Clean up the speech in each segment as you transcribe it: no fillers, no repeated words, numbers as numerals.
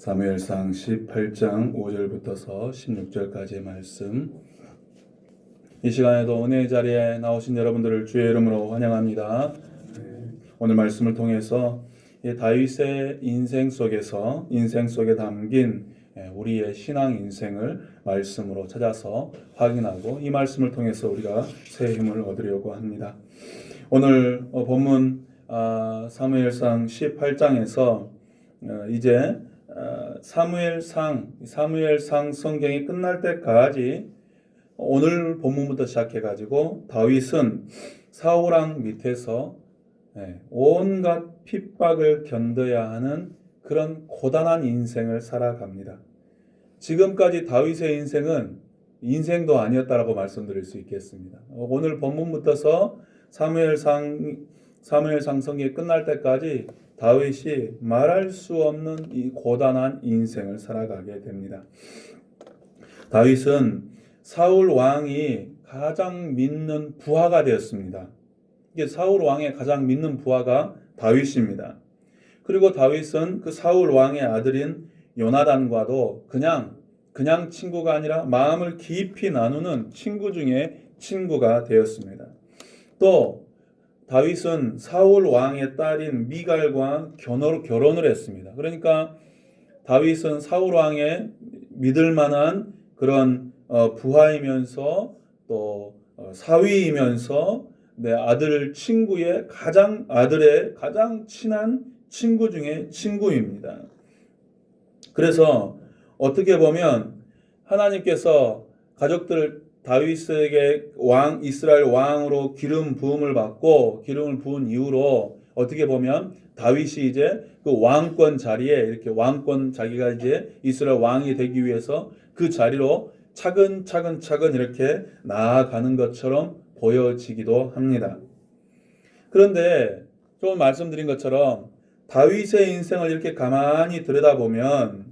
사무엘상 18장 5절부터서 16절까지의 말씀. 이 시간에도 은혜의 자리에 나오신 여러분들을 주의 이름으로 환영합니다. 오늘 말씀을 통해서 다윗의 인생 속에 담긴 우리의 신앙 인생을 말씀으로 찾아서 확인하고 이 말씀을 통해서 우리가 새 힘을 얻으려고 합니다. 오늘 본문 사무엘상 18장에서 이제 사무엘상 성경이 끝날 때까지 오늘 본문부터 시작해가지고 다윗은 사울왕 밑에서 온갖 핍박을 견뎌야 하는 그런 고단한 인생을 살아갑니다. 지금까지 다윗의 인생은 인생도 아니었다라고 말씀드릴 수 있겠습니다. 오늘 본문부터서 사무엘상 성경이 끝날 때까지 다윗이 말할 수 없는 이 고단한 인생을 살아가게 됩니다. 다윗은 사울 왕이 가장 믿는 부하가 되었습니다. 이게 사울 왕의 가장 믿는 부하가 다윗입니다. 그리고 다윗은 그 사울 왕의 아들인 요나단과도 그냥 친구가 아니라 마음을 깊이 나누는 친구 중에 친구가 되었습니다. 또 다윗은 사울 왕의 딸인 미갈과 결혼을 했습니다. 그러니까 다윗은 사울 왕의 믿을 만한 그런 부하이면서 또 사위이면서 아들의 가장 친한 친구 중에 친구입니다. 그래서 어떻게 보면 하나님께서 가족들 다윗에게 이스라엘 왕으로 기름 부음을 부은 이후로 어떻게 보면 다윗이 이제 그 왕권 자리에 자기가 이제 이스라엘 왕이 되기 위해서 그 자리로 차근차근 이렇게 나아가는 것처럼 보여지기도 합니다. 그런데 좀 말씀드린 것처럼 다윗의 인생을 이렇게 가만히 들여다보면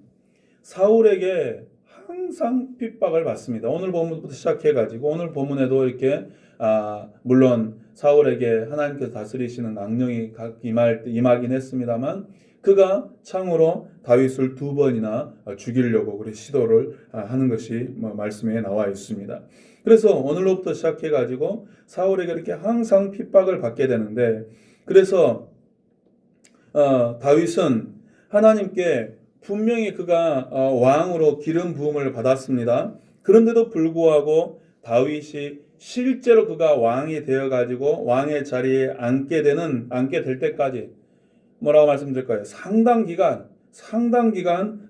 사울에게 항상 핍박을 받습니다. 오늘 본문부터 시작해가지고 오늘 본문에도 이렇게 물론 사울에게 하나님께서 다스리시는 악령이 임하긴 했습니다만 그가 창으로 다윗을 2번이나 죽이려고 시도를 하는 것이 말씀에 나와 있습니다. 그래서 오늘로부터 시작해가지고 사울에게 이렇게 항상 핍박을 받게 되는데 그래서 다윗은 하나님께 분명히 그가 왕으로 기름 부음을 받았습니다. 그런데도 불구하고 다윗이 실제로 그가 왕이 되어가지고 왕의 자리에 앉게 될 때까지 뭐라고 말씀드릴까요? 상당 기간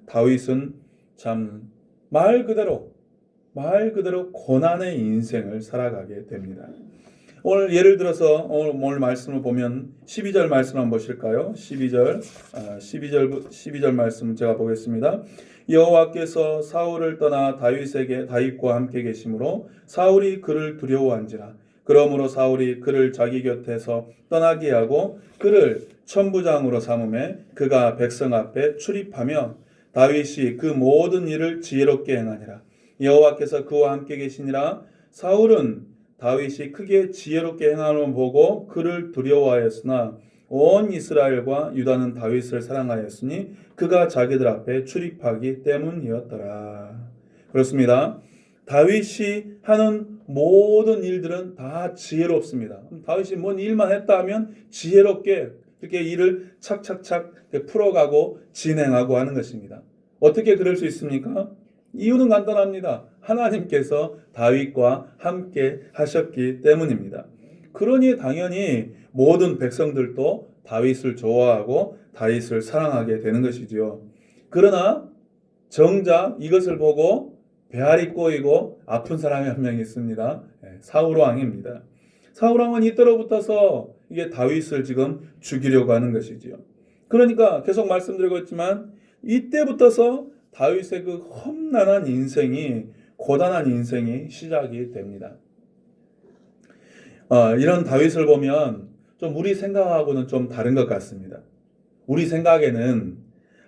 다윗은 참 말 그대로 고난의 인생을 살아가게 됩니다. 오늘 예를 들어서 오늘 말씀을 보면 12절 말씀 한번 보실까요? 12절 말씀 제가 보겠습니다. 여호와께서 사울을 떠나 다윗과 함께 계심으로 사울이 그를 두려워한지라. 그러므로 사울이 그를 자기 곁에서 떠나게 하고 그를 천부장으로 삼음에 그가 백성 앞에 출입하며 다윗이 그 모든 일을 지혜롭게 행하니라. 여호와께서 그와 함께 계시니라. 사울은 다윗이 크게 지혜롭게 행함을 보고 그를 두려워하였으나 온 이스라엘과 유다는 다윗을 사랑하였으니 그가 자기들 앞에 출입하기 때문이었더라. 그렇습니다. 다윗이 하는 모든 일들은 다 지혜롭습니다. 다윗이 뭔 일만 했다 하면 지혜롭게 이렇게 일을 착착착 풀어가고 진행하고 하는 것입니다. 어떻게 그럴 수 있습니까? 이유는 간단합니다. 하나님께서 다윗과 함께 하셨기 때문입니다. 그러니 당연히 모든 백성들도 다윗을 좋아하고 다윗을 사랑하게 되는 것이지요. 그러나 정작 이것을 보고 배알이 꼬이고 아픈 사람이 한 명 있습니다. 사울왕입니다. 사울왕은 이때로부터서 이게 다윗을 지금 죽이려고 하는 것이지요. 그러니까 계속 말씀드리고 있지만 이때부터서 다윗의 그 험난한 고단한 인생이 시작이 됩니다. 이런 다윗을 보면 좀 우리 생각하고는 좀 다른 것 같습니다. 우리 생각에는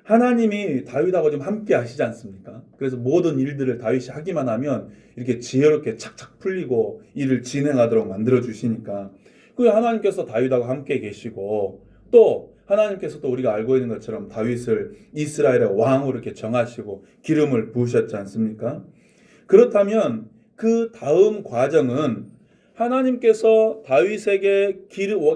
하나님이 다윗하고 좀 함께 하시지 않습니까? 그래서 모든 일들을 다윗이 하기만 하면 이렇게 지혜롭게 착착 풀리고 일을 진행하도록 만들어 주시니까 그 하나님께서 다윗하고 함께 계시고 또 하나님께서도 우리가 알고 있는 것처럼 다윗을 이스라엘의 왕으로 이렇게 정하시고 기름을 부으셨지 않습니까? 그렇다면 그 다음 과정은 하나님께서 다윗에게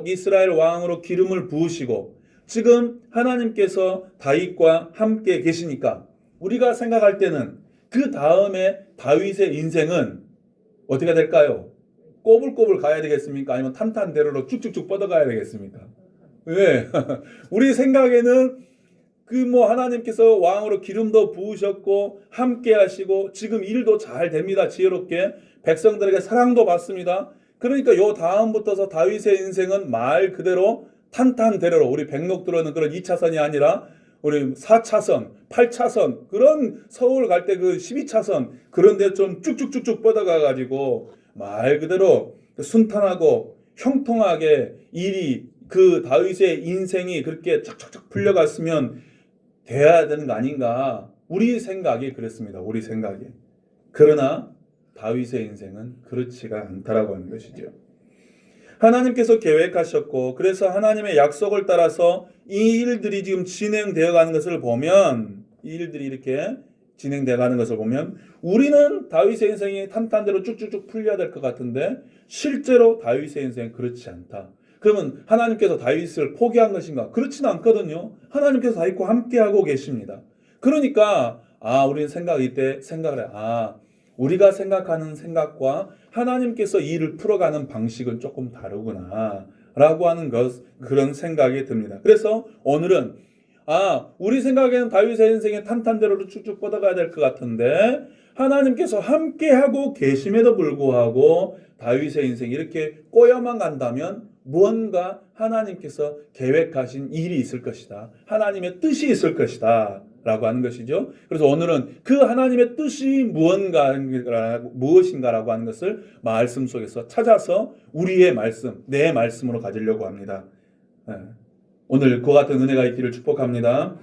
이스라엘 왕으로 기름을 부으시고 지금 하나님께서 다윗과 함께 계시니까 우리가 생각할 때는 그 다음에 다윗의 인생은 어떻게 될까요? 꼬불꼬불 가야 되겠습니까? 아니면 탄탄대로로 쭉쭉쭉 뻗어가야 되겠습니까? 왜? 우리 생각에는 하나님께서 왕으로 기름도 부으셨고 함께 하시고 지금 일도 잘 됩니다. 지혜롭게 백성들에게 사랑도 받습니다. 그러니까 요 다음부터서 다윗의 인생은 말 그대로 탄탄대로로 우리 백록들어는 그런 2차선이 아니라 우리 4차선, 8차선 그런 서울 갈 때 그 12차선 그런 데 좀 쭉쭉쭉쭉 뻗어가 가지고 말 그대로 순탄하고 형통하게 일이 그 다윗의 인생이 그렇게 착착착 풀려갔으면 돼야 되는 거 아닌가. 우리 생각이 그랬습니다. 우리 생각이. 그러나 다윗의 인생은 그렇지가 않다라고 하는 것이죠. 하나님께서 계획하셨고 그래서 하나님의 약속을 따라서 이 일들이 지금 진행되어 가는 것을 보면 이 일들이 이렇게 진행되어 가는 것을 보면 우리는 다윗의 인생이 탄탄대로 쭉쭉쭉 풀려야 될 것 같은데 실제로 다윗의 인생은 그렇지 않다. 그러면 하나님께서 다윗을 포기한 것인가? 그렇지는 않거든요. 하나님께서 다윗과 함께하고 계십니다. 그러니까 우리는 이때 생각을 해. 우리가 생각하는 생각과 하나님께서 이 일을 풀어가는 방식은 조금 다르구나 라고 하는 그런 생각이 듭니다. 그래서 오늘은 우리 생각에는 다윗의 인생의 탄탄대로로 쭉쭉 뻗어가야 될 것 같은데 하나님께서 함께하고 계심에도 불구하고 다윗의 인생이 이렇게 꼬여만 간다면 무언가 하나님께서 계획하신 일이 있을 것이다. 하나님의 뜻이 있을 것이다. 라고 하는 것이죠. 그래서 오늘은 그 하나님의 뜻이 무엇인가라고 하는 것을 말씀 속에서 찾아서 우리의 말씀, 내 말씀으로 가지려고 합니다. 오늘 그와 같은 은혜가 있기를 축복합니다.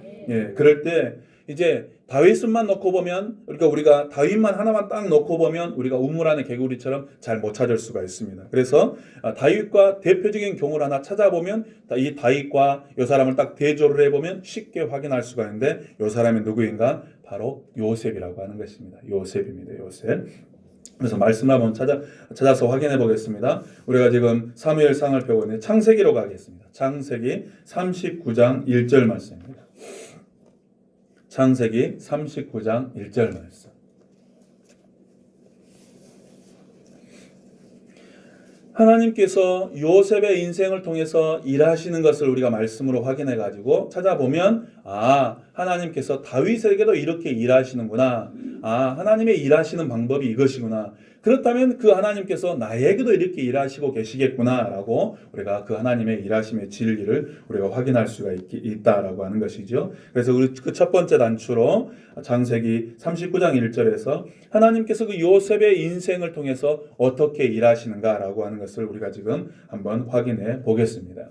그럴 때 이제 다윗만 놓고 보면 우리가 다윗만 하나만 딱 놓고 보면 우리가 우물 안의 개구리처럼 잘 못 찾을 수가 있습니다. 그래서 다윗과 대표적인 경우를 하나 찾아보면 이 다윗과 이 사람을 딱 대조를 해보면 쉽게 확인할 수가 있는데 이 사람이 누구인가? 바로 요셉이라고 하는 것입니다. 요셉입니다. 요셉. 그래서 말씀을 한번 찾아서 확인해 보겠습니다. 우리가 지금 사무엘상을 펴고 있는 창세기로 가겠습니다. 창세기 39장 1절 말씀입니다. 창세기 39장 1절 말씀. 하나님께서 요셉의 인생을 통해서 일하시는 것을 우리가 말씀으로 확인해 가지고 찾아보면 하나님께서 다윗에게도 이렇게 일하시는구나. 하나님의 일하시는 방법이 이것이구나. 그렇다면 그 하나님께서 나에게도 이렇게 일하시고 계시겠구나라고 우리가 그 하나님의 일하심의 진리를 우리가 확인할 수가 있다라고 하는 것이죠. 그래서 우리 그 첫 번째 단추로 창세기 39장 1절에서 하나님께서 그 요셉의 인생을 통해서 어떻게 일하시는가라고 하는 것을 우리가 지금 한번 확인해 보겠습니다.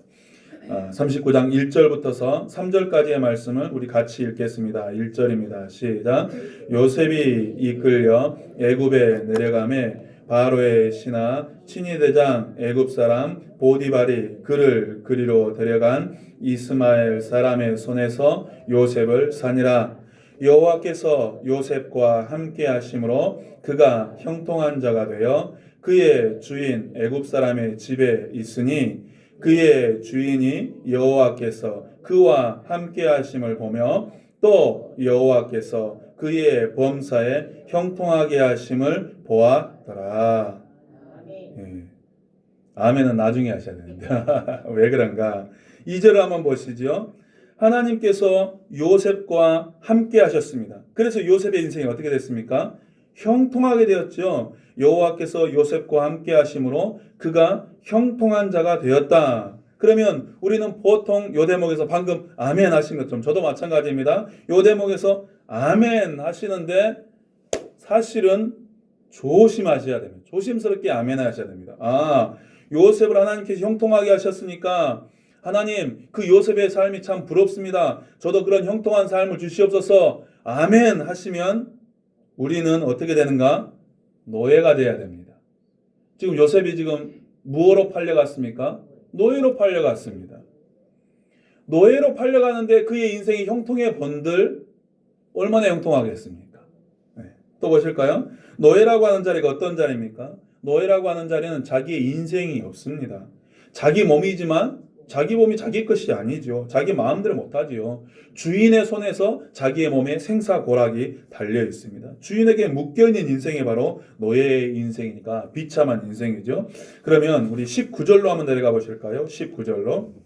39장 1절부터서 3절까지의 말씀을 우리 같이 읽겠습니다. 1절입니다. 시작. 요셉이 이끌려 애굽에 내려가매 바로의 신하 친위대장 애굽 사람 보디발이 그를 그리로 데려간 이스마엘 사람의 손에서 요셉을 사니라. 여호와께서 요셉과 함께 하심으로 그가 형통한 자가 되어 그의 주인 애굽 사람의 집에 있으니 그의 주인이 여호와께서 그와 함께 하심을 보며 또 여호와께서 그의 범사에 형통하게 하심을 보았더라. 아멘은 나중에 하셔야 됩니다. 왜 그런가? 2절을 한번 보시죠. 하나님께서 요셉과 함께 하셨습니다. 그래서 요셉의 인생이 어떻게 됐습니까? 형통하게 되었죠. 여호와께서 요셉과 함께 하심으로 그가 형통한 자가 되었다. 그러면 우리는 보통 요 대목에서 방금 아멘 하신 것처럼 저도 마찬가지입니다. 요 대목에서 아멘 하시는데 사실은 조심하셔야 됩니다. 조심스럽게 아멘 하셔야 됩니다. 요셉을 하나님께서 형통하게 하셨으니까 하나님 그 요셉의 삶이 참 부럽습니다. 저도 그런 형통한 삶을 주시옵소서 아멘 하시면 우리는 어떻게 되는가? 노예가 돼야 됩니다. 지금 요셉이 지금 무엇로 팔려갔습니까? 노예로 팔려갔습니다. 노예로 팔려가는데 그의 인생이 형통해 본들 얼마나 형통하겠습니까? 네. 또 보실까요? 노예라고 하는 자리가 어떤 자리입니까? 노예라고 하는 자리는 자기의 인생이 없습니다. 자기 몸이지만 자기 몸이 자기 것이 아니죠. 자기 마음대로 못하지요. 주인의 손에서 자기의 몸에 생사고락이 달려 있습니다. 주인에게 묶여있는 인생이 바로 노예의 인생이니까 비참한 인생이죠. 그러면 우리 19절로 한번 내려가 보실까요? 19절로.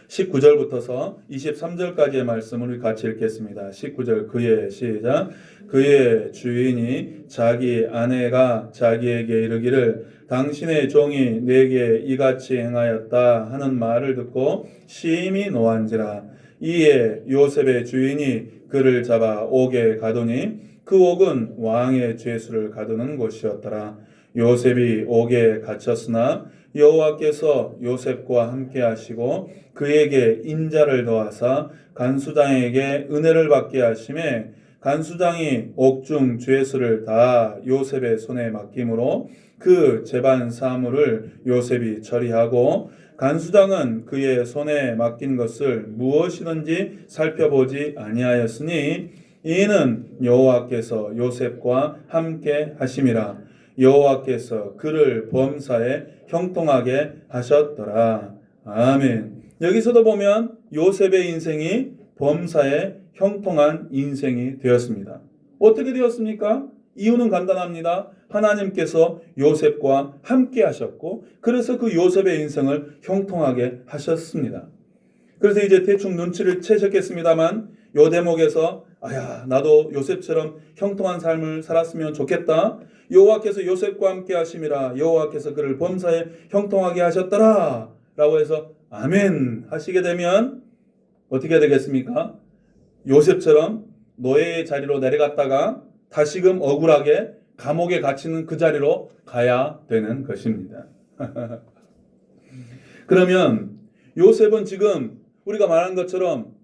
19절부터서 23절까지의 말씀을 우리 같이 읽겠습니다. 19절 그의 시작. 그의 주인이 자기 아내가 자기에게 이르기를 당신의 종이 내게 이같이 행하였다 하는 말을 듣고 심히 노한지라. 이에 요셉의 주인이 그를 잡아 옥에 가두니 그 옥은 왕의 죄수를 가두는 곳이었더라. 요셉이 옥에 갇혔으나 여호와께서 요셉과 함께 하시고 그에게 인자를 더하사 간수장에게 은혜를 받게 하심에 간수장이 옥중 죄수를 다 요셉의 손에 맡김으로 그 재반 사물을 요셉이 처리하고 간수장은 그의 손에 맡긴 것을 무엇이든지 살펴보지 아니하였으니 이는 여호와께서 요셉과 함께 하심이라. 여호와께서 그를 범사에 형통하게 하셨더라. 아멘. 여기서도 보면 요셉의 인생이 범사에 형통한 인생이 되었습니다. 어떻게 되었습니까? 이유는 간단합니다. 하나님께서 요셉과 함께 하셨고 그래서 그 요셉의 인생을 형통하게 하셨습니다. 그래서 이제 대충 눈치를 채셨겠습니다만 요 대목에서 나도 요셉처럼 형통한 삶을 살았으면 좋겠다. 여호와께서 요셉과 함께 하심이라. 여호와께서 그를 범사에 형통하게 하셨더라 라고 해서 아멘 하시게 되면 어떻게 되겠습니까? 요셉처럼 노예의 자리로 내려갔다가 다시금 억울하게 감옥에 갇히는 그 자리로 가야 되는 것입니다. 그러면 요셉은 지금 우리가 말한 것처럼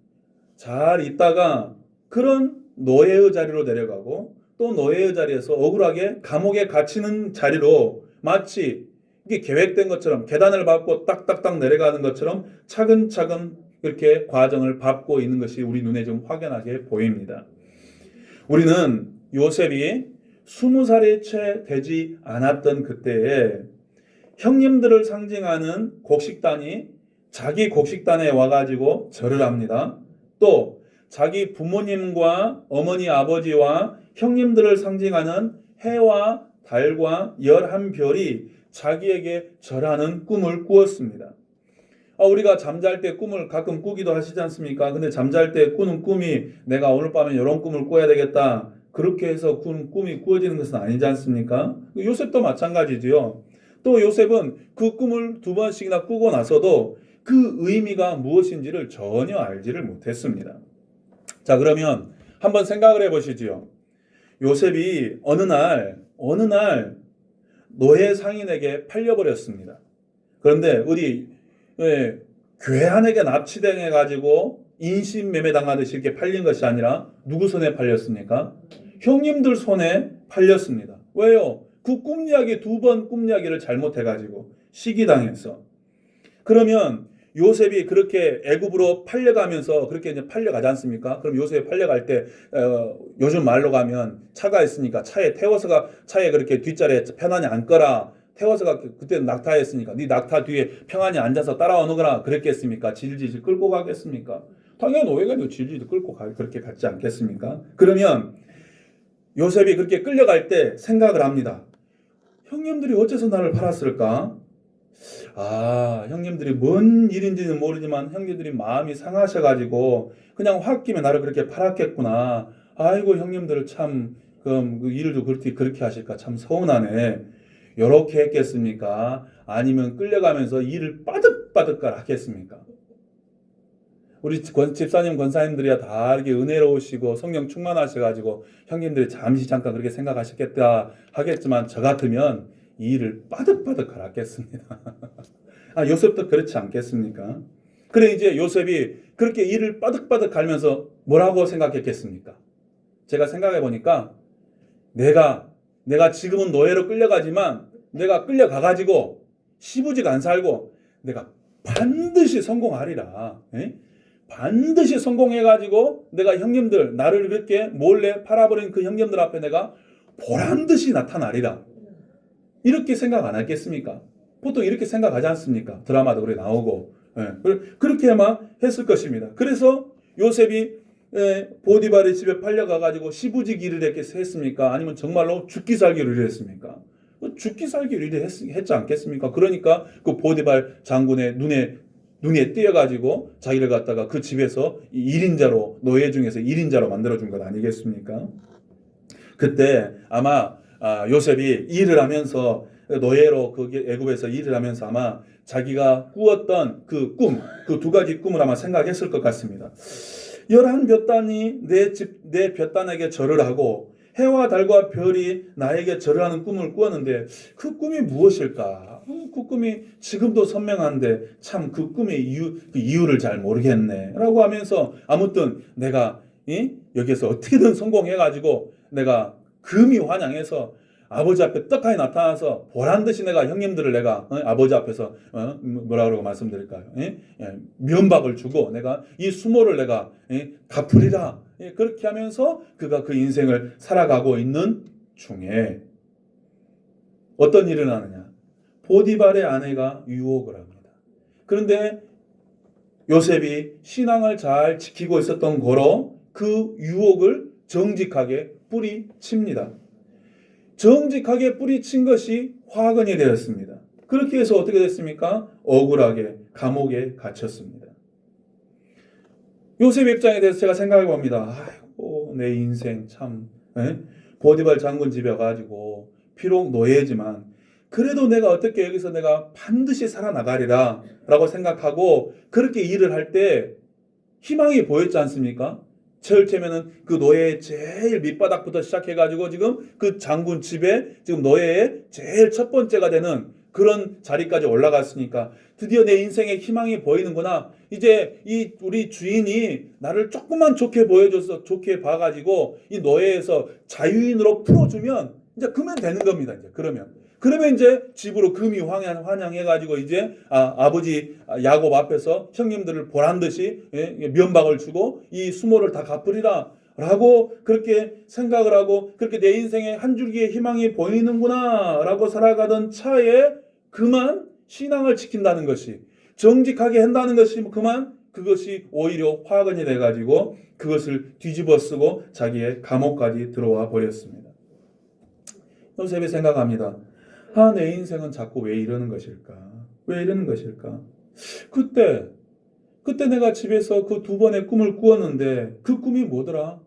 잘 있다가 그런 노예의 자리로 내려가고 또 노예의 자리에서 억울하게 감옥에 갇히는 자리로 마치 이게 계획된 것처럼 계단을 밟고 딱딱딱 내려가는 것처럼 차근차근 이렇게 과정을 밟고 있는 것이 우리 눈에 좀 확연하게 보입니다. 우리는 요셉이 20살이 채 되지 않았던 그때에 형님들을 상징하는 곡식단이 자기 곡식단에 와가지고 절을 합니다. 또 자기 부모님과 어머니 아버지와 형님들을 상징하는 해와 달과 11별이 자기에게 절하는 꿈을 꾸었습니다. 우리가 잠잘 때 꿈을 가끔 꾸기도 하시지 않습니까? 근데 잠잘 때 꾸는 꿈이 내가 오늘 밤에 이런 꿈을 꿔야 되겠다. 그렇게 해서 꿈이 꾸어지는 것은 아니지 않습니까? 요셉도 마찬가지지요. 또 요셉은 그 꿈을 2번씩이나 꾸고 나서도 그 의미가 무엇인지를 전혀 알지를 못했습니다. 자, 그러면 한번 생각을 해보시지요. 요셉이 어느 날 노예 상인에게 팔려버렸습니다. 그런데 우리 괴한에게 납치당해가지고 인신매매 당하듯이 이렇게 팔린 것이 아니라 누구 손에 팔렸습니까? 형님들 손에 팔렸습니다. 왜요? 그 꿈 이야기 2번 꿈 이야기를 잘못해가지고 시기당해서. 그러면 요셉이 그렇게 애굽으로 팔려가면서 그렇게 이제 팔려가지 않습니까? 그럼 요셉이 팔려갈 때 요즘 말로 가면 차가 있으니까 차에 그렇게 뒷자리에 편안히 앉거라. 태워서가 그때는 낙타였으니까 네 낙타 뒤에 평안히 앉아서 따라오는 거라 그랬겠습니까? 질질 끌고 가겠습니까? 당연히 노예가 질질 끌고 그렇게 갔지 않겠습니까? 그러면 요셉이 그렇게 끌려갈 때 생각을 합니다. 형님들이 어째서 나를 팔았을까? 형님들이 뭔 일인지는 모르지만 형님들이 마음이 상하셔가지고 그냥 홧김에 나를 그렇게 팔았겠구나. 아이고 형님들 참 그 일도 그렇게 하실까 참 서운하네. 요렇게 했겠습니까? 아니면 끌려가면서 일을 빠득빠득 하겠습니까? 우리 집사님, 권사님들이야 다 이렇게 은혜로우시고 성령 충만하셔가지고 형님들이 잠깐 그렇게 생각하셨겠다 하겠지만 저 같으면 이 일을 빠득빠득 하겠습니다. 요셉도 그렇지 않겠습니까? 그래 이제 요셉이 그렇게 일을 빠득빠득 갈면서 뭐라고 생각했겠습니까? 제가 생각해 보니까 내가 지금은 노예로 끌려가지만 내가 끌려가가지고 시부지가 안 살고 내가 반드시 성공하리라. 반드시 성공해가지고 내가 형님들 나를 이렇게 몰래 팔아버린 그 형님들 앞에 내가 보란듯이 나타나리라. 이렇게 생각 안 하겠습니까? 보통 이렇게 생각하지 않습니까? 드라마도 그래 나오고. 그렇게만 했을 것입니다. 그래서 요셉이 보디발의 집에 팔려가가지고 시부직 일을 했습니까? 아니면 정말로 죽기 살기 일을 했습니까? 죽기 살기 일을 했지 않겠습니까? 그러니까 그 보디발 장군의 눈에 띄어가지고 자기를 갖다가 그 집에서 1인자로 노예 중에서 1인자로 만들어준 것 아니겠습니까? 그때 아마 요셉이 일을 하면서 노예로 그 애굽에서 일을 하면서 아마 자기가 꾸었던 그 꿈, 그 두 가지 꿈을 아마 생각했을 것 같습니다. 11볕단이 내 볕단에게 절을 하고 해와 달과 별이 나에게 절을 하는 꿈을 꾸었는데 그 꿈이 무엇일까? 그 꿈이 지금도 선명한데 참 그 꿈의 이유를 잘 모르겠네 라고 하면서 아무튼 내가 여기서 어떻게든 성공해가지고 내가 금이 환영해서 아버지 앞에 떡하니 나타나서 보란듯이 내가 형님들을 내가 아버지 앞에서 뭐라 그러고 말씀드릴까요? 면박을 주고 내가 이 수모를 내가 갚으리라. 그렇게 하면서 그가 그 인생을 살아가고 있는 중에 어떤 일을 하느냐? 보디발의 아내가 유혹을 합니다. 그런데 요셉이 신앙을 잘 지키고 있었던 거로 그 유혹을 정직하게 뿌리칩니다. 정직하게 뿌리친 것이 화근이 되었습니다. 그렇게 해서 어떻게 됐습니까? 억울하게 감옥에 갇혔습니다. 요셉 입장에 대해서 제가 생각해 봅니다. 아이고, 내 인생 참 보디발 장군 집에 가지고 비록 노예지만 그래도 내가 어떻게 여기서 내가 반드시 살아나가리라 라고 생각하고 그렇게 일을 할 때 희망이 보였지 않습니까? 처음에는 그 노예의 제일 밑바닥부터 시작해가지고 지금 그 장군 집에 지금 노예의 제일 첫 번째가 되는 그런 자리까지 올라갔으니까 드디어 내 인생에 희망이 보이는구나. 이제 이 우리 주인이 나를 조금만 좋게 보여줘서 좋게 봐가지고 이 노예에서 자유인으로 풀어주면 이제 그러면 되는 겁니다. 이제 그러면 이제 집으로 금이 환영해가지고 이제 아버지 야곱 앞에서 형님들을 보란듯이 면박을 주고 이 수모를 다 갚으리라 라고 그렇게 생각을 하고 그렇게 내 인생에 한 줄기의 희망이 보이는구나 라고 살아가던 차에 그만 신앙을 지킨다는 것이 정직하게 한다는 것이 그만 그것이 오히려 화근이 돼가지고 그것을 뒤집어 쓰고 자기의 감옥까지 들어와 버렸습니다. 요셉이 생각합니다. 내 인생은 자꾸 왜 이러는 것일까? 왜 이러는 것일까? 그때 내가 집에서 그 2번의 꿈을 꾸었는데 그 꿈이 뭐더라?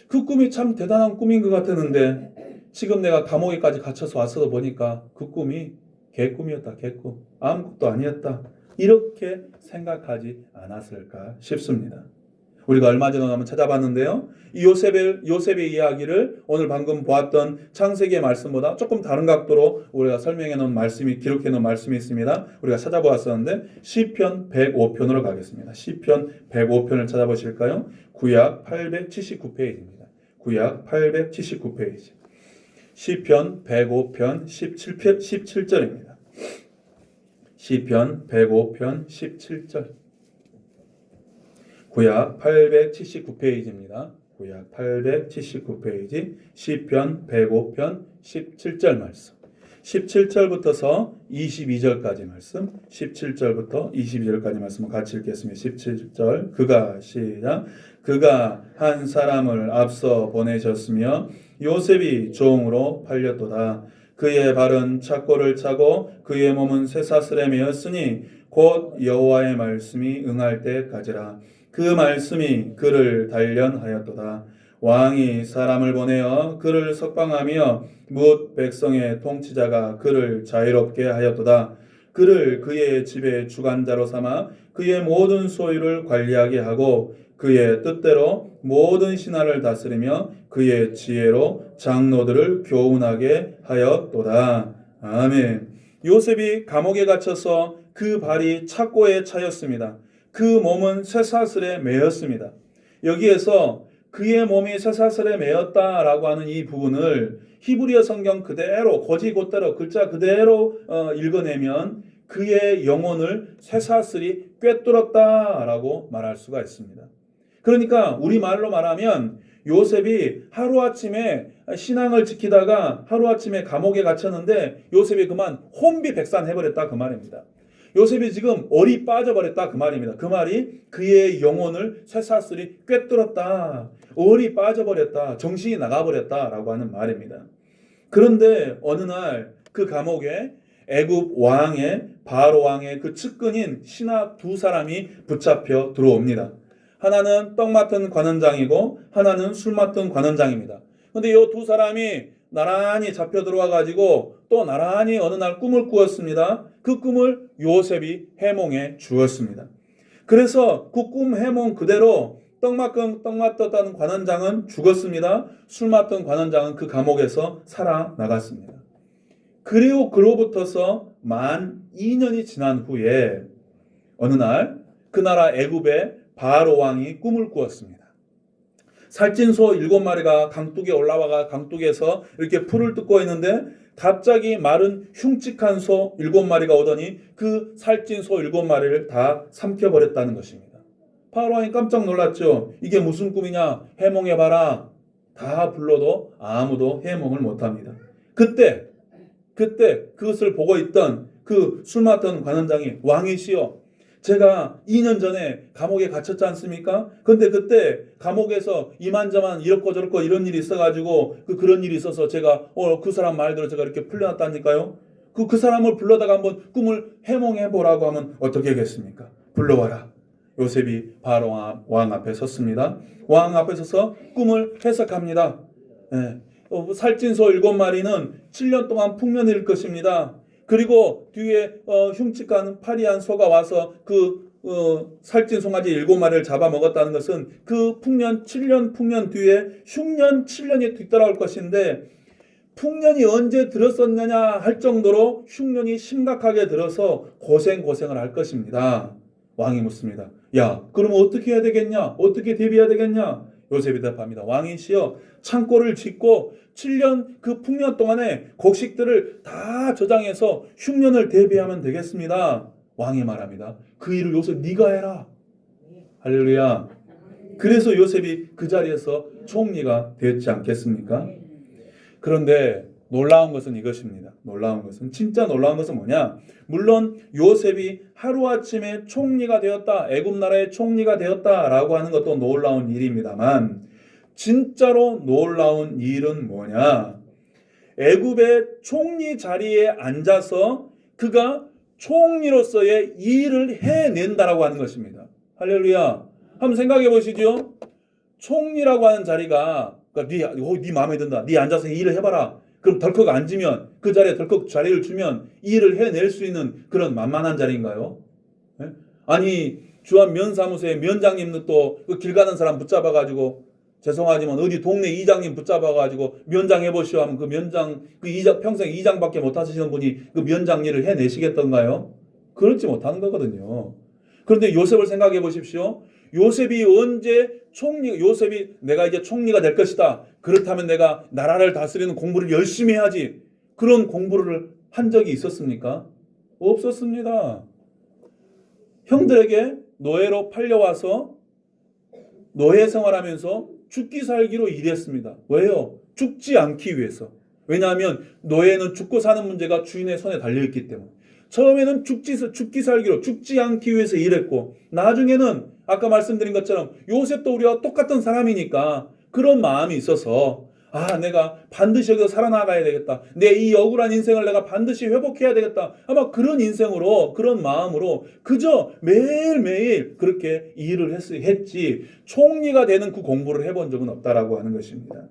그 꿈이 참 대단한 꿈인 것 같았는데 지금 내가 감옥에까지 갇혀서 와서 보니까 그 꿈이 개꿈이었다. 개꿈. 아무것도 아니었다. 이렇게 생각하지 않았을까 싶습니다. 우리가 얼마 전에 한번 찾아봤는데요. 이 요셉의 이야기를 오늘 방금 보았던 창세기의 말씀보다 조금 다른 각도로 우리가 설명해 놓은 말씀이 기록해 놓은 말씀이 있습니다. 우리가 찾아보았었는데 시편 105편으로 가겠습니다. 시편 105편을 찾아보실까요? 구약 879페이지입니다. 구약 879페이지. 시편 105편 17절입니다. 시편 105편 17절. 구약 879페이지입니다. 구약 879페이지 시편 105편 17절 말씀. 17절부터서 22절까지 말씀. 17절부터 22절까지 말씀을 같이 읽겠습니다. 17절. 그가 한 사람을 앞서 보내셨으며 요셉이 종으로 팔렸도다. 그의 발은 착고를 차고 그의 몸은 쇠사슬에 매였으니 곧 여호와의 말씀이 응할 때까지라. 그 말씀이 그를 단련하였도다. 왕이 사람을 보내어 그를 석방하며 뭇 백성의 통치자가 그를 자유롭게 하였도다. 그를 그의 집의 주관자로 삼아 그의 모든 소유를 관리하게 하고 그의 뜻대로 모든 신하를 다스리며 그의 지혜로 장로들을 교훈하게 하였도다. 아멘. 요셉이 감옥에 갇혀서 그 발이 착고에 차였습니다. 그 몸은 쇠사슬에 매였습니다. 여기에서 그의 몸이 쇠사슬에 매였다라고 하는 이 부분을 히브리어 성경 그대로 고지곧대로 글자 그대로 읽어내면 그의 영혼을 쇠사슬이 꿰뚫었다라고 말할 수가 있습니다. 그러니까 우리말로 말하면 요셉이 하루아침에 신앙을 지키다가 하루아침에 감옥에 갇혔는데 요셉이 그만 혼비백산해버렸다 그 말입니다. 요셉이 지금 얼이 빠져버렸다 그 말입니다. 그 말이 그의 영혼을 쇠사슬이 꿰뚫었다. 얼이 빠져버렸다. 정신이 나가버렸다라고 하는 말입니다. 그런데 어느 날 그 감옥에 애굽 왕의 바로 왕의 그 측근인 신하 두 사람이 붙잡혀 들어옵니다. 하나는 떡 맡은 관원장이고 하나는 술 맡은 관원장입니다. 그런데 이 두 사람이 나란히 잡혀 들어와 가지고 또 나란히 어느 날 꿈을 꾸었습니다. 그 꿈을 요셉이 해몽해 주었습니다. 그래서 그 꿈 해몽 그대로 떡 맡았다는 관원장은 죽었습니다. 술 맡은 관원장은 그 감옥에서 살아나갔습니다. 그리고 그로부터서 만 2년이 지난 후에 어느 날 그 나라 애굽의 바로 왕이 꿈을 꾸었습니다. 살찐 소 7마리가 강둑에 올라와가 강둑에서 이렇게 풀을 뜯고 있는데 갑자기 마른 흉측한 소 7마리가 오더니 그 살찐 소 7마리를 다 삼켜버렸다는 것입니다. 바로 왕이 깜짝 놀랐죠. 이게 무슨 꿈이냐? 해몽해봐라. 다 불러도 아무도 해몽을 못합니다. 그때 그것을 보고 있던 그 술 맡은 관원장이 왕이시여, 제가 2년 전에 감옥에 갇혔지 않습니까? 근데 그때 감옥에서 이만저만 이렇고 저렇고 이런 일이 있어가지고 그런 일이 있어서 제가 그 사람 말대로 제가 이렇게 풀려났다니까요. 그 사람을 불러다가 한번 꿈을 해몽해보라고 하면 어떻게 하겠습니까? 불러와라. 요셉이 바로 왕 앞에 섰습니다. 왕 앞에 서서 꿈을 해석합니다. 살찐 소 7마리는 7년 동안 풍년일 것입니다. 그리고 뒤에 흉측한 파리한 소가 와서 그 살찐 송아지 7마리를 잡아먹었다는 것은 그 풍년 7년 풍년 뒤에 흉년 7년이 뒤따라올 것인데 풍년이 언제 들었었느냐 할 정도로 흉년이 심각하게 들어서 고생을 할 것입니다. 왕이 묻습니다. 야, 그러면 어떻게 해야 되겠냐? 어떻게 대비해야 되겠냐? 요셉이 대답합니다. 왕이시여, 창고를 짓고 7년 그 풍년 동안에 곡식들을 다 저장해서 흉년을 대비하면 되겠습니다. 왕이 말합니다. 그 일을 요셉 네가 해라. 할렐루야. 그래서 요셉이 그 자리에서 총리가 되었지 않겠습니까? 그런데 놀라운 것은 이것입니다. 진짜 놀라운 것은 뭐냐? 물론 요셉이 하루아침에 총리가 되었다, 애굽 나라의 총리가 되었다라고 하는 것도 놀라운 일입니다만 진짜로 놀라운 일은 뭐냐? 애굽의 총리 자리에 앉아서 그가 총리로서의 일을 해낸다라고 하는 것입니다. 할렐루야. 한번 생각해 보시죠. 총리라고 하는 자리가 그러니까 네 마음에 든다. 네 앉아서 일을 해봐라. 그럼 덜컥 앉으면 그 자리에 덜컥 자리를 주면 일을 해낼 수 있는 그런 만만한 자리인가요? 네? 아니 주한 면사무소의 면장님도 또 길 가는 사람 붙잡아가지고 죄송하지만 어디 동네 이장님 붙잡아가지고 면장 해보시오 하면 그 면장 그 이장 평생 이장밖에 못 하시는 분이 그 면장 일을 해내시겠던가요? 그렇지 못하는 거거든요. 그런데 요셉을 생각해 보십시오. 요셉이 내가 이제 총리가 될 것이다. 그렇다면 내가 나라를 다스리는 공부를 열심히 해야지. 그런 공부를 한 적이 있었습니까? 없었습니다. 형들에게 노예로 팔려와서 노예 생활하면서 죽기 살기로 일했습니다. 왜요? 죽지 않기 위해서. 왜냐하면 노예는 죽고 사는 문제가 주인의 손에 달려있기 때문에. 처음에는 죽기 살기로 죽지 않기 위해서 일했고 나중에는 아까 말씀드린 것처럼 요셉도 우리와 똑같은 사람이니까 그런 마음이 있어서 내가 반드시 여기서 살아나가야 되겠다. 내 이 억울한 인생을 내가 반드시 회복해야 되겠다. 아마 그런 인생으로 그런 마음으로 그저 매일매일 그렇게 일을 했지 총리가 되는 그 공부를 해본 적은 없다라고 하는 것입니다.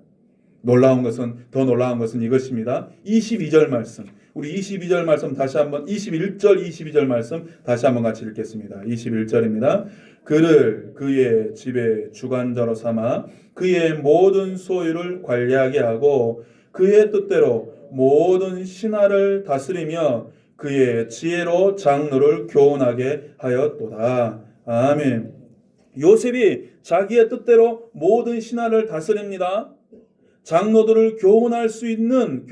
더 놀라운 것은 이것입니다. 22절 말씀. 우리 22절 말씀 다시 한번 21절 22절 말씀 다시 한번 같이 읽겠습니다. 21절입니다. 그를 그의 집의 주관자로 삼아 그의 모든 소유를 관리하게 하고 그의 뜻대로 모든 신하를 다스리며 그의 지혜로 장로를 교훈하게 하였도다. 아멘. 요셉이 자기의 뜻대로 모든 신하를 다스립니다. 장로들을 교훈할 수 있는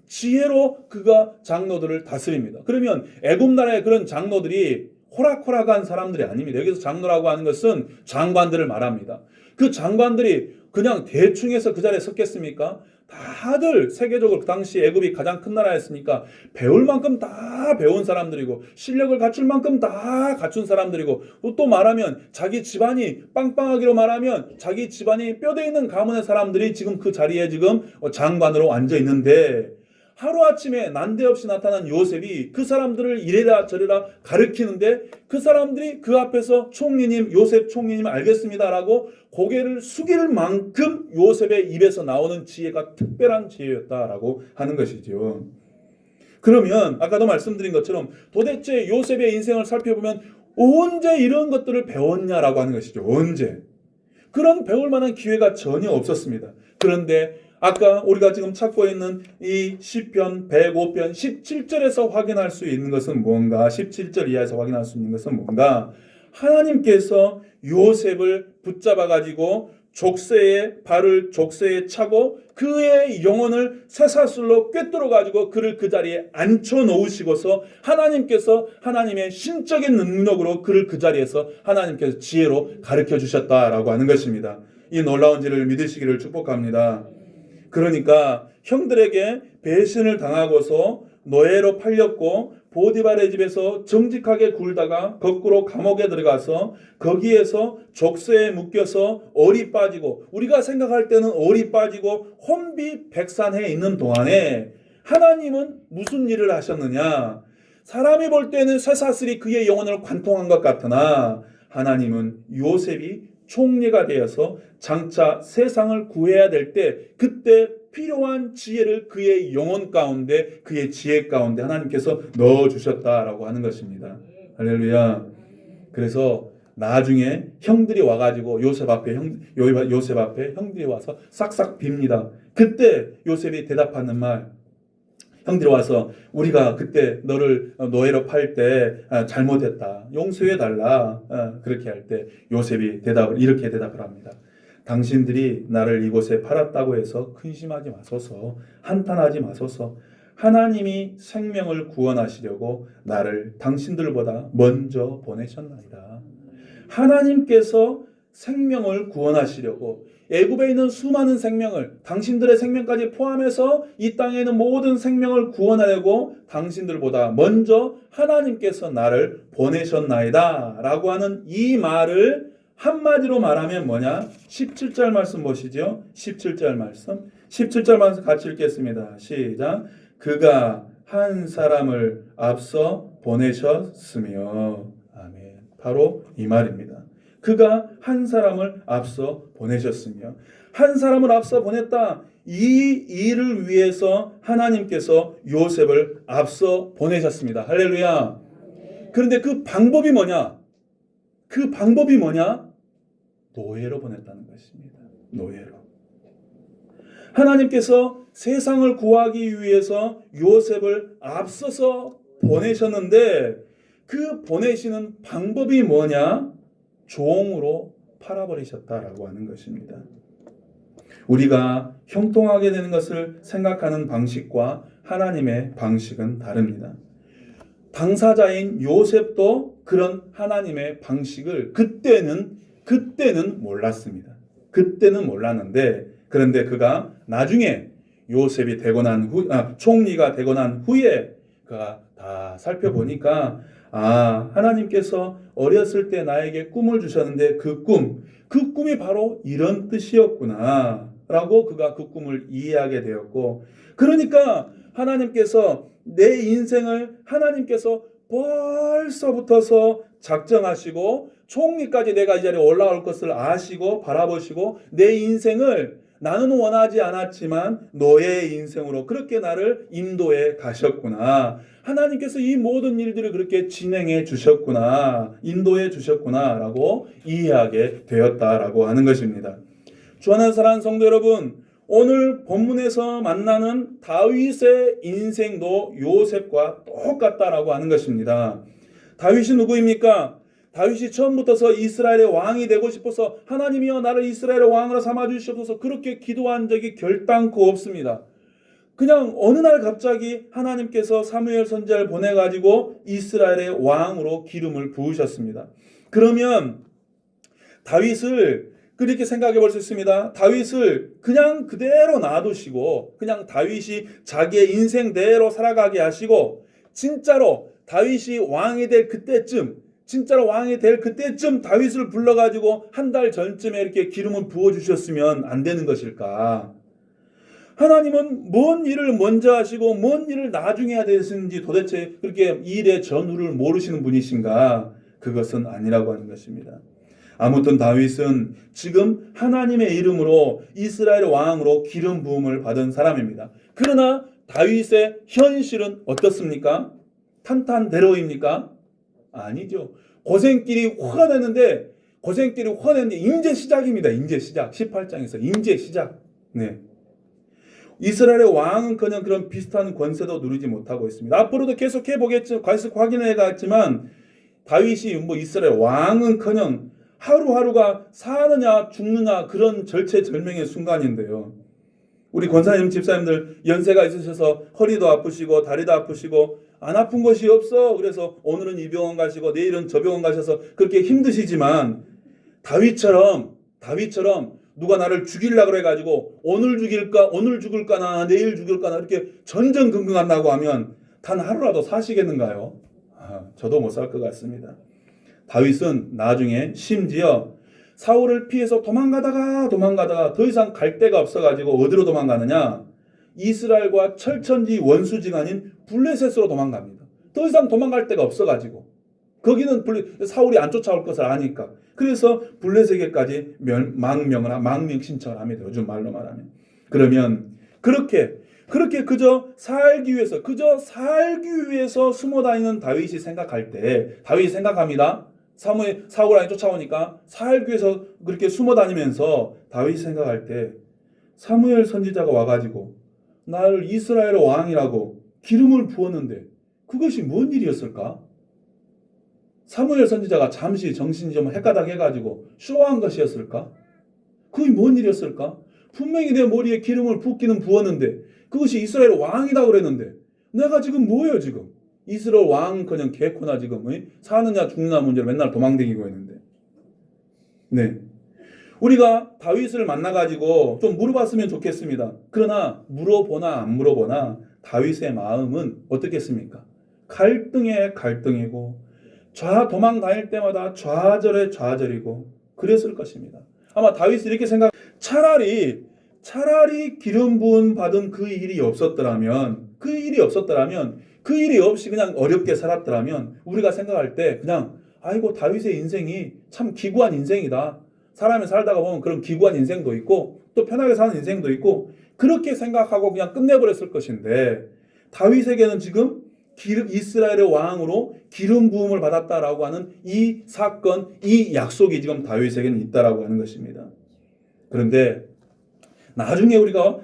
지혜로 그가 장로들을 다스립니다. 그러면 애굽 나라의 그런 장로들이 호락호락한 사람들이 아닙니다. 여기서 장로라고 하는 것은 장관들을 말합니다. 그 장관들이 그냥 대충 해서 그 자리에 섰겠습니까? 다들 세계적으로 그 당시 애굽이 가장 큰 나라였으니까 배울 만큼 다 배운 사람들이고 실력을 갖출 만큼 다 갖춘 사람들이고 또 말하면 자기 집안이 빵빵하기로 말하면 자기 집안이 뼈대 있는 가문의 사람들이 지금 그 자리에 지금 장관으로 앉아 있는데 하루아침에 난데없이 나타난 요셉이 그 사람들을 이래라 저래라 가르치는데 그 사람들이 그 앞에서 총리님 요셉 총리님 알겠습니다라고 고개를 숙일 만큼 요셉의 입에서 나오는 지혜가 특별한 지혜였다라고 하는 것이죠. 그러면 아까도 말씀드린 것처럼 도대체 요셉의 인생을 살펴보면 언제 이런 것들을 배웠냐라고 하는 것이죠. 언제? 그런 배울 만한 기회가 전혀 없었습니다. 그런데 아까 우리가 지금 찾고 있는 이 시편 105편 17절에서 확인할 수 있는 것은 뭔가? 17절 이하에서 확인할 수 있는 것은 뭔가? 하나님께서 요셉을 붙잡아 가지고 족쇄에 발을 족쇄에 차고 그의 영혼을 쇠사슬로 꿰뚫어 가지고 그를 그 자리에 앉혀 놓으시고서 하나님께서 하나님의 신적인 능력으로 그를 그 자리에서 하나님께서 지혜로 가르쳐 주셨다라고 하는 것입니다. 이 놀라운 지혜를 믿으시기를 축복합니다. 그러니까 형들에게 배신을 당하고서 노예로 팔렸고 보디발의 집에서 정직하게 굴다가 거꾸로 감옥에 들어가서 거기에서 족쇄에 묶여서 얼이 빠지고 우리가 생각할 때는 얼이 빠지고 혼비백산해 있는 동안에 하나님은 무슨 일을 하셨느냐? 사람이 볼 때는 쇠사슬이 그의 영혼을 관통한 것 같으나 하나님은 요셉이 총리가 되어서 장차 세상을 구해야 될 때 그때 필요한 지혜를 그의 영혼 가운데 그의 지혜 가운데 하나님께서 넣어주셨다라고 하는 것입니다. 할렐루야. 그래서 나중에 형들이 와가지고 요셉 앞에 형들이 와서 싹싹 빕니다. 그때 요셉이 대답하는 말, 형들이 와서 우리가 그때 너를 노예로 팔 때 잘못했다. 용서해 달라. 그렇게 할 때 요셉이 이렇게 대답을 합니다. 당신들이 나를 이곳에 팔았다고 해서 근심하지 마소서. 한탄하지 마소서. 하나님이 생명을 구원하시려고 나를 당신들보다 먼저 보내셨나이다. 하나님께서 생명을 구원하시려고 애굽에 있는 수많은 생명을 당신들의 생명까지 포함해서 이 땅에 있는 모든 생명을 구원하려고 당신들보다 먼저 하나님께서 나를 보내셨나이다 라고 하는 이 말을 한마디로 말하면 뭐냐? 17절 말씀 보시죠. 17절 말씀 같이 읽겠습니다. 시작. 그가 한 사람을 앞서 보내셨으며. 아멘. 바로 이 말입니다. 그가 한 사람을 앞서 보내셨으며 한 사람을 앞서 보냈다. 이 일을 위해서 하나님께서 요셉을 앞서 보내셨습니다. 할렐루야. 그런데 그 방법이 뭐냐? 노예로 보냈다는 것입니다. 노예로. 하나님께서 세상을 구하기 위해서 요셉을 앞서서 보내셨는데 그 보내시는 방법이 뭐냐? 종으로 팔아버리셨다라고 하는 것입니다. 우리가 형통하게 되는 것을 생각하는 방식과 하나님의 방식은 다릅니다. 당사자인 요셉도 그런 하나님의 방식을 그때는 몰랐습니다. 그때는 몰랐는데 그런데 그가 나중에 요셉이 되고 난 총리가 되고 난 후에 그가 다 살펴보니까 하나님께서 어렸을 때 나에게 꿈을 주셨는데 그 꿈이 바로 이런 뜻이었구나 라고 그가 그 꿈을 이해하게 되었고 그러니까 하나님께서 내 인생을 하나님께서 벌써부터서 작정하시고 총리까지 내가 이 자리에 올라올 것을 아시고 바라보시고 내 인생을 나는 원하지 않았지만 너의 인생으로 그렇게 나를 인도해 가셨구나. 하나님께서 이 모든 일들을 그렇게 진행해 주셨구나. 인도해 주셨구나 라고 이해하게 되었다라고 하는 것입니다. 주 안에 사랑하는 성도 여러분, 오늘 본문에서 만나는 다윗의 인생도 요셉과 똑같다라고 하는 것입니다. 다윗이 누구입니까? 다윗이 처음부터서 이스라엘의 왕이 되고 싶어서 하나님이여 나를 이스라엘의 왕으로 삼아주시옵소서 그렇게 기도한 적이 결단코 없습니다. 그냥 어느 날 갑자기 하나님께서 사무엘 선지자를 보내가지고 이스라엘의 왕으로 기름을 부으셨습니다. 그러면 다윗을 그렇게 생각해 볼 수 있습니다. 다윗을 그냥 그대로 놔두시고 그냥 다윗이 자기의 인생대로 살아가게 하시고 진짜로 다윗이 왕이 될 그때쯤 다윗을 불러가지고 한 달 전쯤에 이렇게 기름을 부어주셨으면 안 되는 것일까? 하나님은 뭔 일을 먼저 하시고 뭔 일을 나중에 해야 되는지 도대체 그렇게 일의 전후를 모르시는 분이신가? 그것은 아니라고 하는 것입니다. 아무튼 다윗은 지금 하나님의 이름으로 이스라엘 왕으로 기름 부음을 받은 사람입니다. 그러나 다윗의 현실은 어떻습니까? 탄탄대로입니까? 아니죠. 고생길이 화가 냈는데 이제 시작입니다. 이제 시작. 18장에서 이제 시작. 네. 이스라엘의 왕은커녕 그런 비슷한 권세도 누리지 못하고 있습니다. 앞으로도 계속 해보겠죠. 계속 확인해 갔지만 다윗이 이스라엘 왕은커녕 하루하루가 사느냐 죽느냐 그런 절체절명의 순간인데요. 우리 권사님 집사님들 연세가 있으셔서 허리도 아프시고 다리도 아프시고 안 아픈 것이 없어. 그래서 오늘은 이 병원 가시고 내일은 저 병원 가셔서 그렇게 힘드시지만 다윗처럼 누가 나를 죽이려고 그래가지고 오늘 죽을까나 내일 죽을까나 이렇게 전전긍긍한다고 하면 단 하루라도 사시겠는가요? 저도 못 살 것 같습니다. 다윗은 나중에 심지어 사울을 피해서 도망가다가 더 이상 갈 데가 없어가지고 어디로 도망가느냐? 이스라엘과 철천지 원수지간인 블레셋으로 도망갑니다. 더 이상 도망갈 데가 없어가지고 거기는 사울이 안 쫓아올 것을 아니까. 그래서 블레셋에까지 망명 신청을 합니다. 요즘 말로 말하면. 그러면 그렇게 그저 살기 위해서 숨어 다니는 다윗이 생각합니다. 사울 안에 쫓아오니까 살기 위해서 그렇게 숨어 다니면서 다윗이 생각할 때 사무엘 선지자가 와가지고 나를 이스라엘 왕이라고 기름을 부었는데 그것이 뭔 일이었을까? 사무엘 선지자가 잠시 정신이 좀 헷가닥해가지고 쇼한 것이었을까? 그게 뭔 일이었을까? 분명히 내 머리에 기름을 붓기는 부었는데 그것이 이스라엘 왕이라고 그랬는데 내가 지금 뭐예요 지금? 이스라엘 왕은커녕 개코나 지금 사느냐 죽느냐 문제로 맨날 도망다니고 있는데. 네, 우리가 다윗을 만나가지고 좀 물어봤으면 좋겠습니다. 그러나 물어보나 안 물어보나 다윗의 마음은 어떻겠습니까? 갈등이고 도망 다닐 때마다 좌절이고 그랬을 것입니다. 아마 다윗이 이렇게 차라리 기름 부음 받은 그 일이 없었더라면 그 일이 없이 그냥 어렵게 살았더라면 우리가 생각할 때 그냥 아이고 다윗의 인생이 참 기구한 인생이다. 사람이 살다가 보면 그런 기구한 인생도 있고 또 편하게 사는 인생도 있고 그렇게 생각하고 그냥 끝내버렸을 것인데 다윗에게는 지금 이스라엘의 왕으로 기름 부음을 받았다라고 하는 이 사건, 이 약속이 지금 다윗에게는 있다라고 하는 것입니다. 그런데 나중에 우리가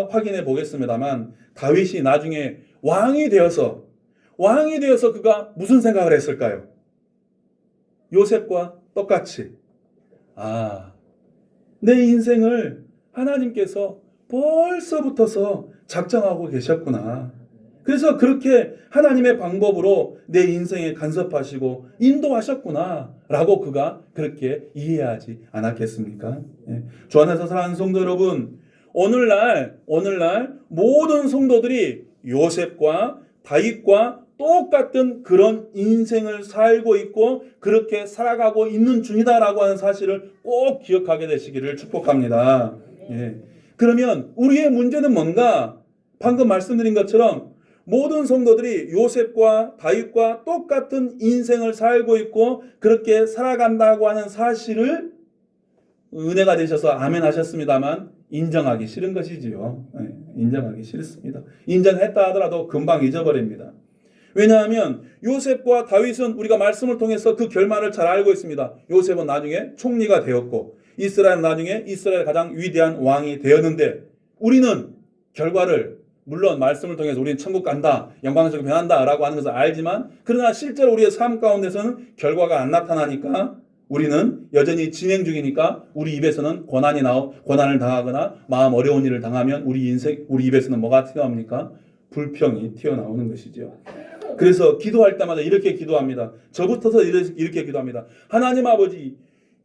확인해 보겠습니다만 다윗이 나중에 왕이 되어서 그가 무슨 생각을 했을까요? 요셉과 똑같이 내 인생을 하나님께서 벌써부터서 작정하고 계셨구나. 그래서 그렇게 하나님의 방법으로 내 인생에 간섭하시고 인도하셨구나 라고 그가 그렇게 이해하지 않았겠습니까? 주 안에서 사랑하는 성도 여러분, 오늘날 모든 성도들이 요셉과 다윗과 똑같은 그런 인생을 살고 있고 그렇게 살아가고 있는 중이다라고 하는 사실을 꼭 기억하게 되시기를 축복합니다. 그러면 우리의 문제는 뭔가? 방금 말씀드린 것처럼 모든 성도들이 요셉과 다윗과 똑같은 인생을 살고 있고 그렇게 살아간다고 하는 사실을 은혜가 되셔서 아멘 하셨습니다만 인정하기 싫은 것이지요. 인정하기 싫습니다. 인정했다 하더라도 금방 잊어버립니다. 왜냐하면 요셉과 다윗은 우리가 말씀을 통해서 그 결말을 잘 알고 있습니다. 요셉은 나중에 총리가 되었고 이스라엘은 나중에 이스라엘 가장 위대한 왕이 되었는데 우리는 결과를 물론 말씀을 통해서 우리는 천국 간다, 영광스럽게 변한다 라고 하는 것을 알지만 그러나 실제로 우리의 삶 가운데서는 결과가 안 나타나니까 우리는 여전히 진행 중이니까 우리 입에서는 고난을 당하거나 마음 어려운 일을 당하면 우리 입에서는 뭐가 튀어나옵니까? 불평이 튀어나오는 것이죠. 그래서 기도할 때마다 이렇게 기도합니다. 저부터서 이렇게 기도합니다. 하나님 아버지,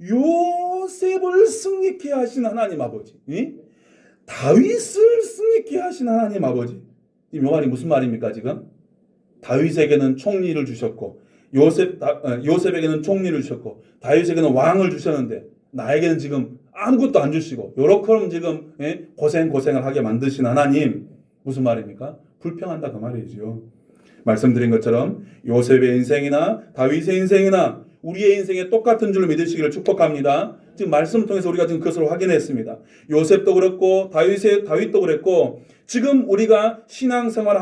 요셉을 승리케 하신 하나님 아버지, 다윗을 승리케 하신 하나님 아버지. 이 말이 무슨 말입니까 지금? 다윗에게는 총리를 주셨고 요셉에게는 총리를 주셨고 다윗에게는 왕을 주셨는데 나에게는 지금 아무것도 안 주시고 요렇게 지금 고생을 하게 만드신 하나님, 무슨 말입니까? 불평한다 그 말이죠. 말씀드린 것처럼 요셉의 인생이나 다윗의 인생이나 우리의 인생에 똑같은 줄로 믿으시기를 축복합니다. 지금 말씀을 통해서 우리가 지금 그것을 확인했습니다. 요셉도 그렇고 다윗도 그랬고 지금 우리가 신앙생활을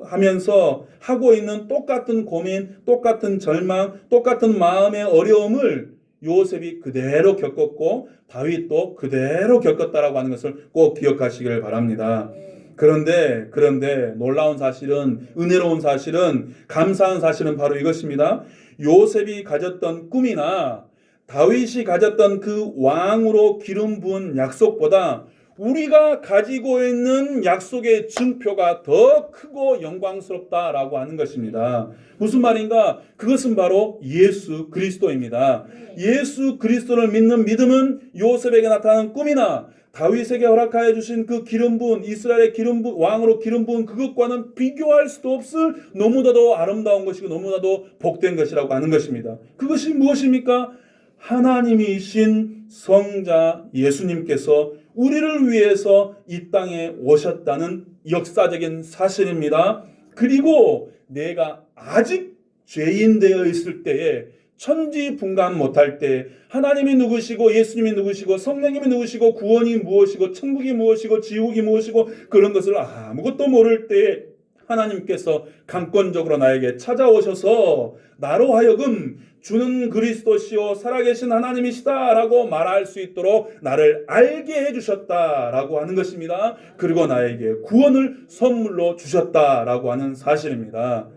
하면서 하고 있는 똑같은 고민, 똑같은 절망, 똑같은 마음의 어려움을 요셉이 그대로 겪었고 다윗도 그대로 겪었다라고 하는 것을 꼭 기억하시기를 바랍니다. 그런데 놀라운 사실은, 은혜로운 사실은, 감사한 사실은 바로 이것입니다. 요셉이 가졌던 꿈이나 다윗이 가졌던 그 왕으로 기름 부은 약속보다 우리가 가지고 있는 약속의 증표가 더 크고 영광스럽다라고 하는 것입니다. 무슨 말인가? 그것은 바로 예수 그리스도입니다. 예수 그리스도를 믿는 믿음은 요셉에게 나타난 꿈이나 다윗에게 허락하여 주신 그 기름 부은 이스라엘의 왕으로 기름 부은 그것과는 비교할 수도 없을 너무나도 아름다운 것이고 너무나도 복된 것이라고 하는 것입니다. 그것이 무엇입니까? 하나님이신 성자 예수님께서 우리를 위해서 이 땅에 오셨다는 역사적인 사실입니다. 그리고 내가 아직 죄인 되어 있을 때에, 천지분간 못할 때 하나님이 누구시고 예수님이 누구시고 성령님이 누구시고 구원이 무엇이고 천국이 무엇이고 지옥이 무엇이고 그런 것을 아무것도 모를 때 하나님께서 강권적으로 나에게 찾아오셔서 나로 하여금 주는 그리스도시요 살아계신 하나님이시다라고 말할 수 있도록 나를 알게 해주셨다라고 하는 것입니다. 그리고 나에게 구원을 선물로 주셨다라고 하는 사실입니다.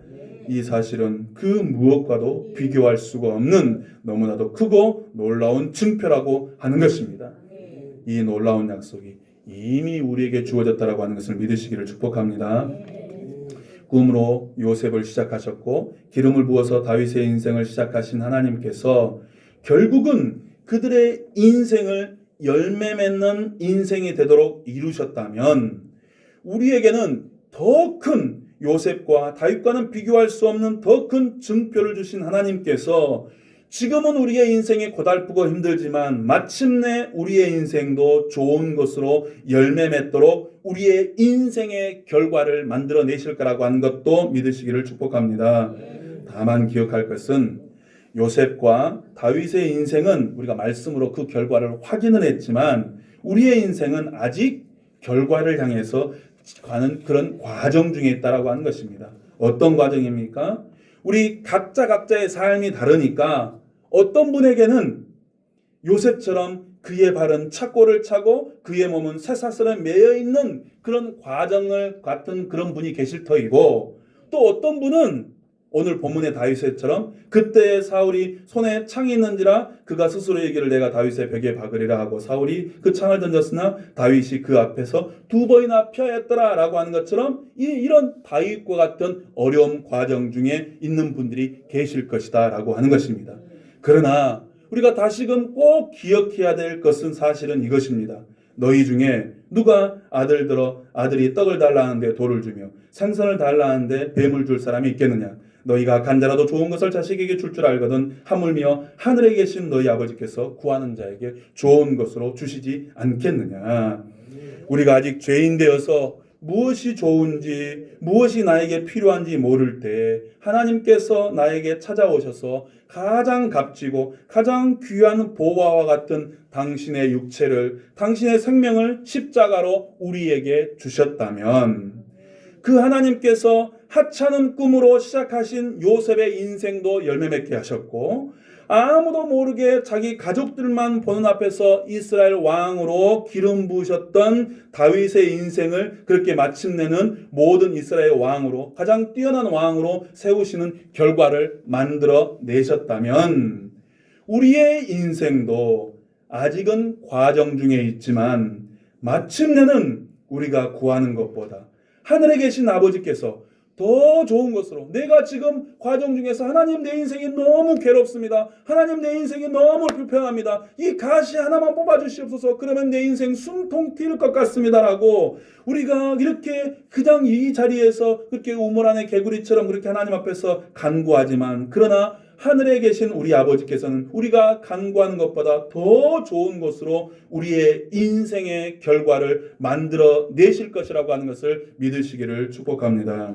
이 사실은 그 무엇과도 비교할 수가 없는 너무나도 크고 놀라운 증표라고 하는 것입니다. 이 놀라운 약속이 이미 우리에게 주어졌다라고 하는 것을 믿으시기를 축복합니다. 꿈으로 요셉을 시작하셨고 기름을 부어서 다윗의 인생을 시작하신 하나님께서 결국은 그들의 인생을 열매 맺는 인생이 되도록 이루셨다면 우리에게는 더 큰 요셉과 다윗과는 비교할 수 없는 더 큰 증표를 주신 하나님께서 지금은 우리의 인생이 고달프고 힘들지만 마침내 우리의 인생도 좋은 것으로 열매 맺도록 우리의 인생의 결과를 만들어 내실 거라고 하는 것도 믿으시기를 축복합니다. 다만 기억할 것은 요셉과 다윗의 인생은 우리가 말씀으로 그 결과를 확인을 했지만 우리의 인생은 아직 결과를 향해서 가는 그런 과정 중에 있다라고 하는 것입니다. 어떤 과정입니까? 우리 각자의 삶이 다르니까 어떤 분에게는 요셉처럼 그의 발은 착고를 차고 그의 몸은 쇠사슬에 매여 있는 그런 과정을 같은 그런 분이 계실 터이고, 또 어떤 분은 오늘 본문의 다윗처럼 그때 사울이 손에 창이 있는지라 그가 스스로 얘기를 내가 다윗의 벽에 박으리라 하고 사울이 그 창을 던졌으나 다윗이 그 앞에서 2번이나 피하였더라 라고 하는 것처럼 이런 다윗과 같은 어려움 과정 중에 있는 분들이 계실 것이다 라고 하는 것입니다. 그러나 우리가 다시금 꼭 기억해야 될 것은 사실은 이것입니다. 너희 중에 누가 아들이 떡을 달라 하는데 돌을 주며 생선을 달라 하는데 뱀을 줄 사람이 있겠느냐? 너희가 간자라도 좋은 것을 자식에게 줄 줄 알거든 하물며 하늘에 계신 너희 아버지께서 구하는 자에게 좋은 것으로 주시지 않겠느냐. 우리가 아직 죄인 되어서 무엇이 좋은지 무엇이 나에게 필요한지 모를 때 하나님께서 나에게 찾아오셔서 가장 값지고 가장 귀한 보화와 같은 당신의 육체를, 당신의 생명을 십자가로 우리에게 주셨다면 그 하나님께서 하찮은 꿈으로 시작하신 요셉의 인생도 열매 맺게 하셨고 아무도 모르게 자기 가족들만 보는 앞에서 이스라엘 왕으로 기름 부으셨던 다윗의 인생을 그렇게 마침내는 모든 이스라엘 왕으로 가장 뛰어난 왕으로 세우시는 결과를 만들어 내셨다면 우리의 인생도 아직은 과정 중에 있지만 마침내는 우리가 구하는 것보다 하늘에 계신 아버지께서 더 좋은 것으로, 내가 지금 과정 중에서 하나님 내 인생이 너무 괴롭습니다, 하나님 내 인생이 너무 불편합니다, 이 가시 하나만 뽑아주시옵소서, 그러면 내 인생 숨통 트일 것 같습니다 라고 우리가 이렇게 그냥 이 자리에서 그렇게 우물 안에 개구리처럼 그렇게 하나님 앞에서 간구하지만, 그러나 하늘에 계신 우리 아버지께서는 우리가 간구하는 것보다 더 좋은 것으로 우리의 인생의 결과를 만들어 내실 것이라고 하는 것을 믿으시기를 축복합니다.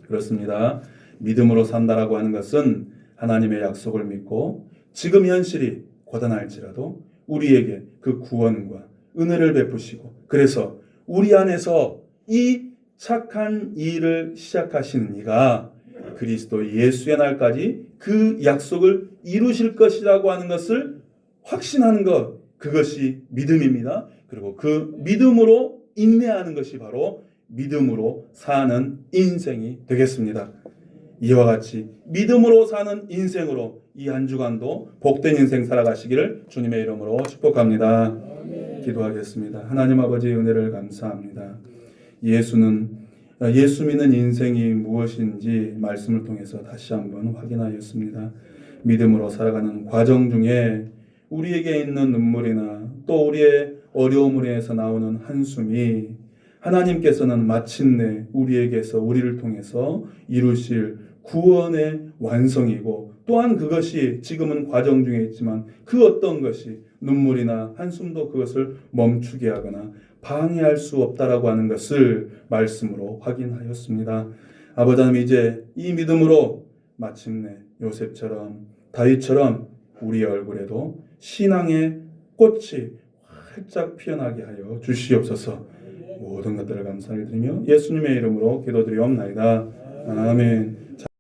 그렇습니다. 믿음으로 산다라고 하는 것은 하나님의 약속을 믿고 지금 현실이 고단할지라도 우리에게 그 구원과 은혜를 베푸시고, 그래서 우리 안에서 이 착한 일을 시작하시는 이가 그리스도 예수의 날까지 그 약속을 이루실 것이라고 하는 것을 확신하는 것, 그것이 믿음입니다. 그리고 그 믿음으로 인내하는 것이 바로 믿음으로 사는 인생이 되겠습니다. 이와 같이 믿음으로 사는 인생으로 이 한 주간도 복된 인생 살아가시기를 주님의 이름으로 축복합니다. 기도하겠습니다. 하나님 아버지의 은혜를 감사합니다. 예수 믿는 인생이 무엇인지 말씀을 통해서 다시 한번 확인하였습니다. 믿음으로 살아가는 과정 중에 우리에게 있는 눈물이나 또 우리의 어려움으로 인해서 나오는 한숨이 하나님께서는 마침내 우리에게서 우리를 통해서 이루실 구원의 완성이고, 또한 그것이 지금은 과정 중에 있지만 그 어떤 것이 눈물이나 한숨도 그것을 멈추게 하거나 방해할 수 없다라고 하는 것을 말씀으로 확인하였습니다. 아버지 하나님, 이제 이 믿음으로 마침내 요셉처럼 다윗처럼 우리의 얼굴에도 신앙의 꽃이 활짝 피어나게 하여 주시옵소서. 모든 것들을 감사드리며 예수님의 이름으로 기도드리옵나이다. 아멘.